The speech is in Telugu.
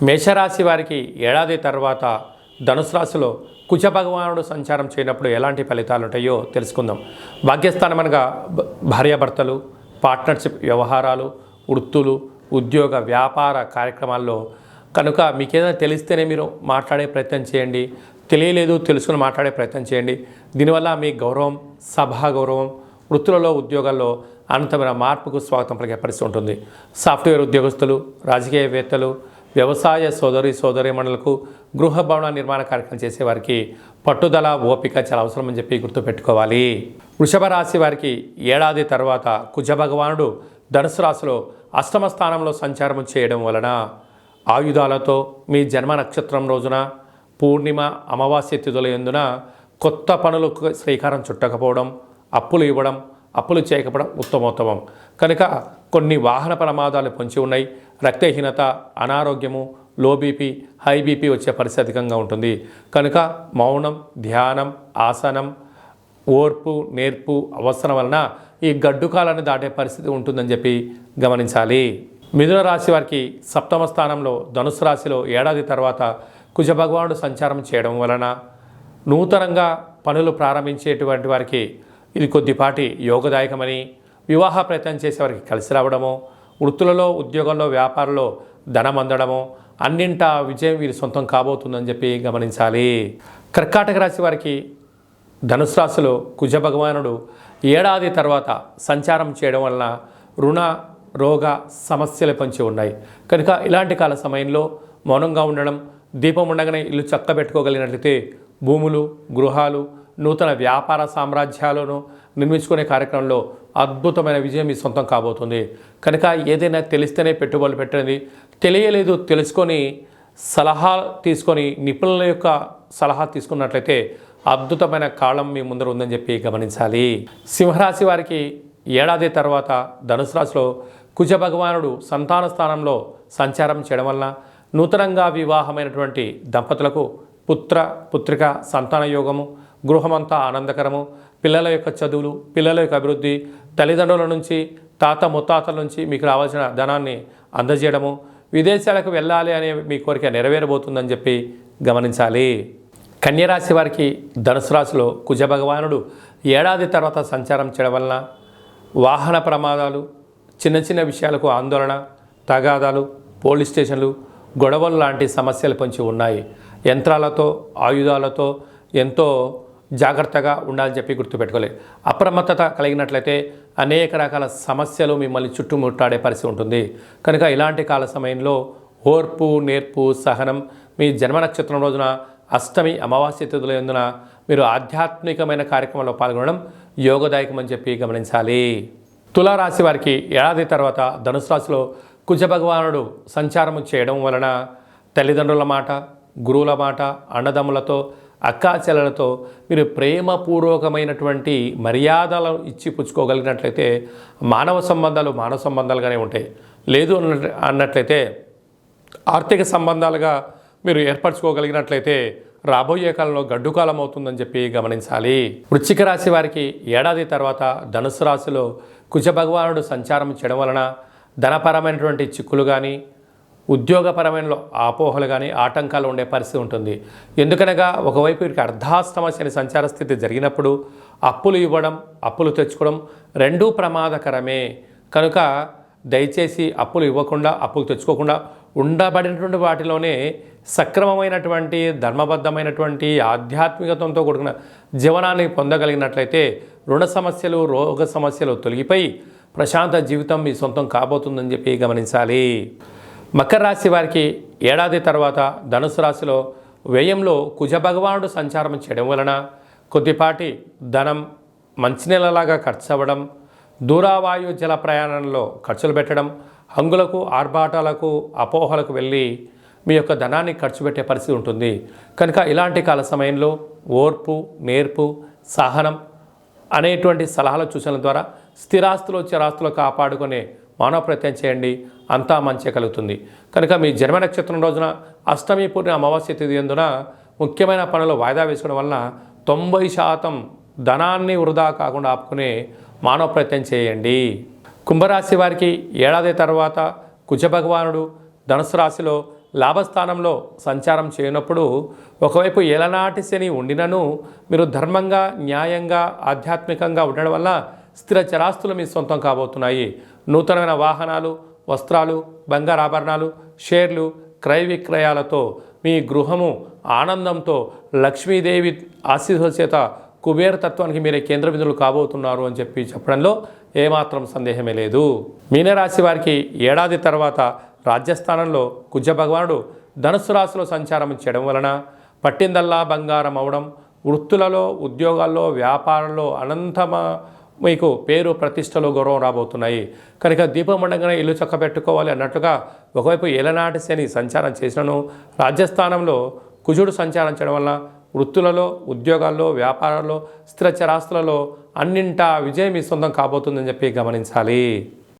మేషరాశి వారికి ఏడాది తర్వాత ధనుసు రాశిలో కుజ భగవానుడు సంచారం చేయనప్పుడు ఎలాంటి ఫలితాలు ఉంటాయో తెలుసుకుందాం. భాగ్యస్థానం అనగా భార్యాభర్తలు, పార్ట్నర్షిప్ వ్యవహారాలు, వృత్తులు, ఉద్యోగ వ్యాపార కార్యక్రమాల్లో కనుక మీకు ఏదైనా తెలిస్తేనే మీరు మాట్లాడే ప్రయత్నం చేయండి. తెలియలేదు తెలుసుకుని మాట్లాడే ప్రయత్నం చేయండి. దీనివల్ల మీ గౌరవం, సభా గౌరవం, వృత్తులలో ఉద్యోగాల్లో అనంతమైన మార్పుకు స్వాగతం పలికే పరిస్థితి ఉంటుంది. సాఫ్ట్వేర్ ఉద్యోగస్తులు, రాజకీయవేత్తలు, వ్యవసాయ సోదరీమణులకు, గృహ భవన నిర్మాణ కార్యక్రమం చేసేవారికి పట్టుదల, ఓపిక చాలా అవసరమని చెప్పి గుర్తుపెట్టుకోవాలి. వృషభ రాశి వారికి ఏడాది తర్వాత కుజ భగవానుడు ధనుసు రాశిలో అష్టమ స్థానంలో సంచారం చేయడం వలన ఆయుధాలతో మీ జన్మ నక్షత్రం రోజున పూర్ణిమ, అమావాస్య తిథుల యందున కొత్త పనులకు శ్రీకారం చుట్టకపోవడం, అప్పులు ఇవ్వడం, అప్పులు చేయకపోవడం ఉత్తమోత్తమం. కనుక కొన్ని వాహన ప్రమాదాలు పొంచి ఉన్నాయి. రక్తహీనత, అనారోగ్యము, లో బీపీ, హై బీపీ వచ్చే పరిస్థితి అధికంగా ఉంటుంది. కనుక మౌనం, ధ్యానం, ఆసనం, ఓర్పు, నేర్పు అవసరం వలన ఈ గడ్డు కాలాన్ని దాటే పరిస్థితి ఉంటుందని చెప్పి గమనించాలి. మిథున రాశి వారికి సప్తమ స్థానంలో ధనుసు రాశిలో ఏడాది తర్వాత కుజ భగవానుడు సంచారం చేయడం వలన నూతనంగా పనులు ప్రారంభించేటువంటి వారికి ఇది కొద్దిపాటి యోగదాయకమని, వివాహ ప్రయత్నం చేసేవారికి కలిసి రావడము, వృత్తులలో, ఉద్యోగంలో, వ్యాపారంలో ధనం అందడము, అన్నింటా విజయం వీరి సొంతం కాబోతుందని చెప్పి గమనించాలి. కర్కాటక రాశి వారికి ధనుసు రాశిలో కుజ భగవానుడు ఏడాది తర్వాత సంచారం చేయడం వలన రుణ, రోగ సమస్యలు పొంచి ఉన్నాయి. కనుక ఇలాంటి కాల సమయంలో మౌనంగా ఉండడం, దీపం ఉండగానే ఇల్లు చక్కబెట్టుకోగలిగినట్లయితే భూములు, గృహాలు, నూతన వ్యాపార సామ్రాజ్యాలను నిర్మించుకునే కార్యక్రమంలో అద్భుతమైన విజయం మీ సొంతం కాబోతుంది. కనుక ఏదైనా తెలిస్తేనే పెట్టుబడులు పెట్టండి. తెలియలేదు తెలుసుకొని సలహా తీసుకొని నిపుణుల యొక్క సలహా తీసుకున్నట్లయితే అద్భుతమైన కాలం మీ ముందర ఉందని చెప్పి గమనించాలి. సింహరాశి వారికి ఏడాది తర్వాత ధనుసు రాశిలో కుజ భగవానుడు సంతాన స్థానంలో సంచారం చేయడం వలన నూతనంగా వివాహమైనటువంటి దంపతులకు పుత్రిక సంతాన యోగము, గృహమంతా ఆనందకరము, పిల్లల యొక్క చదువులు, పిల్లల యొక్క అభివృద్ధి, తల్లిదండ్రుల నుంచి, తాత ముత్తాతల నుంచి మీకు రావాల్సిన ధనాన్ని అందజేయడము, విదేశాలకు వెళ్ళాలి అనే మీ కోరిక నెరవేరబోతుందని చెప్పి గమనించాలి. కన్యరాశి వారికి ధనుసు రాశిలో కుజ భగవానుడు ఏడాది తర్వాత సంచారం చేయడం వలన వాహన ప్రమాదాలు, చిన్న చిన్న విషయాలకు ఆందోళన, తగాదాలు, పోలీస్ స్టేషన్లు, గొడవలు లాంటి సమస్యలు పొంచి ఉన్నాయి. యంత్రాలతో, ఆయుధాలతో ఎంతో జాగ్రత్తగా ఉండాలని చెప్పి గుర్తుపెట్టుకోలేదు. అప్రమత్తత కలిగినట్లయితే అనేక రకాల సమస్యలు మిమ్మల్ని చుట్టుముట్టాడే పరిస్థితి ఉంటుంది. కనుక ఇలాంటి కాల సమయంలో ఓర్పు, నేర్పు, సహనం మీ జన్మ నక్షత్రం రోజున అష్టమి, అమావాస్య తిథుల యందున మీరు ఆధ్యాత్మికమైన కార్యక్రమంలో పాల్గొనడం యోగదాయకమని చెప్పి గమనించాలి. తులారాశి వారికి ఏడాది తర్వాత ధనుసు రాశిలో కుజ భగవానుడు సంచారము చేయడం వలన తల్లిదండ్రుల మాట, గురువుల మాట, అన్నదమ్ములతో, అక్కాచెల్లెలతో మీరు ప్రేమపూర్వకమైనటువంటి మర్యాదలు ఇచ్చి పుచ్చుకోగలిగినట్లయితే మానవ సంబంధాలుగానే ఉంటాయి. లేదు అన్నట్లయితే ఆర్థిక సంబంధాలుగా మీరు ఏర్పరచుకోగలిగినట్లయితే రాబోయే కాలంలో గడ్డు కాలం అవుతుందని చెప్పి గమనించాలి. వృశ్చిక రాశి వారికి ఏడాది తర్వాత ధనుసు రాశిలో కుజ భగవానుడు సంచారం చేయడం వలన ధనపరమైనటువంటి చిక్కులు కానీ, ఉద్యోగపరమైన అపోహలు కానీ, ఆటంకాలు ఉండే పరిస్థితి ఉంటుంది. ఎందుకనగా ఒకవైపు వీరికి అర్ధాష్టమ శని సంచార స్థితి జరిగినప్పుడు అప్పులు ఇవ్వడం, అప్పులు తెచ్చుకోవడం రెండూ ప్రమాదకరమే. కనుక దయచేసి అప్పులు ఇవ్వకుండా, అప్పులు తెచ్చుకోకుండా ఉండబడినటువంటి వాటిలోనే సక్రమమైనటువంటి, ధర్మబద్ధమైనటువంటి, ఆధ్యాత్మికతతో కూడుకున్న జీవనాన్ని పొందగలిగినట్లయితే రుణ సమస్యలు, రోగ సమస్యలు తొలగిపోయి ప్రశాంత జీవితం మీ సొంతం కాబోతుందని చెప్పి గమనించాలి. మకర రాశి వారికి ఏడాది తర్వాత ధనుసు రాశిలో వ్యయంలో కుజ భగవానుడు సంచారం చేయడం వలన కొద్దిపాటి ధనం మంచినీళ్ళలాగా ఖర్చు అవ్వడం, దూరావాయు జల ప్రయాణంలో ఖర్చులు పెట్టడం, హంగులకు, ఆర్భాటాలకు, అపోహలకు వెళ్ళి మీ యొక్క ధనాన్ని ఖర్చు పెట్టే పరిస్థితి ఉంటుంది. కనుక ఇలాంటి కాల సమయంలో ఓర్పు, నేర్పు, సహనం అనేటువంటి సలహాల సూచనల ద్వారా స్థిరాస్తులు, చిరాస్తులు కాపాడుకునే మానవ ప్రయత్నం చేయండి. అంతా మంచి కలుగుతుంది. కనుక మీ జన్మ నక్షత్రం రోజున అష్టమి, పూర్ణిమ, అమావాస్య తిథి యందున ముఖ్యమైన పనులు వాయిదా వేసుకోవడం వలన 90% ధనాన్ని వృధా కాకుండా ఆపుకునే మానవ ప్రయత్నం చేయండి. కుంభరాశి వారికి ఏడాది తర్వాత కుజ భగవానుడు ధనుసు రాశిలో లాభస్థానంలో సంచారం చేయనప్పుడు ఒకవైపు ఏలనాటి శని ఉండినను మీరు ధర్మంగా, న్యాయంగా, ఆధ్యాత్మికంగా ఉండడం వల్ల స్థిర చరాస్తులు మీ సొంతం కాబోతున్నాయి. నూతనమైన వాహనాలు, వస్త్రాలు, బంగారు ఆభరణాలు, షేర్లు, క్రయ విక్రయాలతో మీ గృహము ఆనందంతో లక్ష్మీదేవి ఆశీస్సుల చేత కుబేరతత్వానికి మీరే కేంద్ర బిందువులు కాబోతున్నారు అని చెప్పడంలో ఏమాత్రం సందేహమే లేదు. మీనరాశి వారికి ఏడాది తర్వాత రాజ్యస్థానంలో కుజ భగవానుడు ధనుస్సు రాశిలో సంచారం చేయడం వలన పట్టిందల్లా బంగారం అవడం, వృత్తులలో, ఉద్యోగాల్లో, వ్యాపారంలో మీకు పేరు, ప్రతిష్టలు, గౌరవం రాబోతున్నాయి. కనుక దీపమండంగానే ఇల్లు చక్కబెట్టుకోవాలి అన్నట్టుగా ఒకవైపు ఏలనాటి శని సంచారం చేసినను రాజ్యస్థానంలో కుజుడు సంచారం చేయడం వల్ల వృత్తులలో, ఉద్యోగాల్లో, వ్యాపారాల్లో, స్థిర చరాస్తులలో అన్నింటా విజయం మీ సొంతం కాబోతుందని చెప్పి గమనించాలి.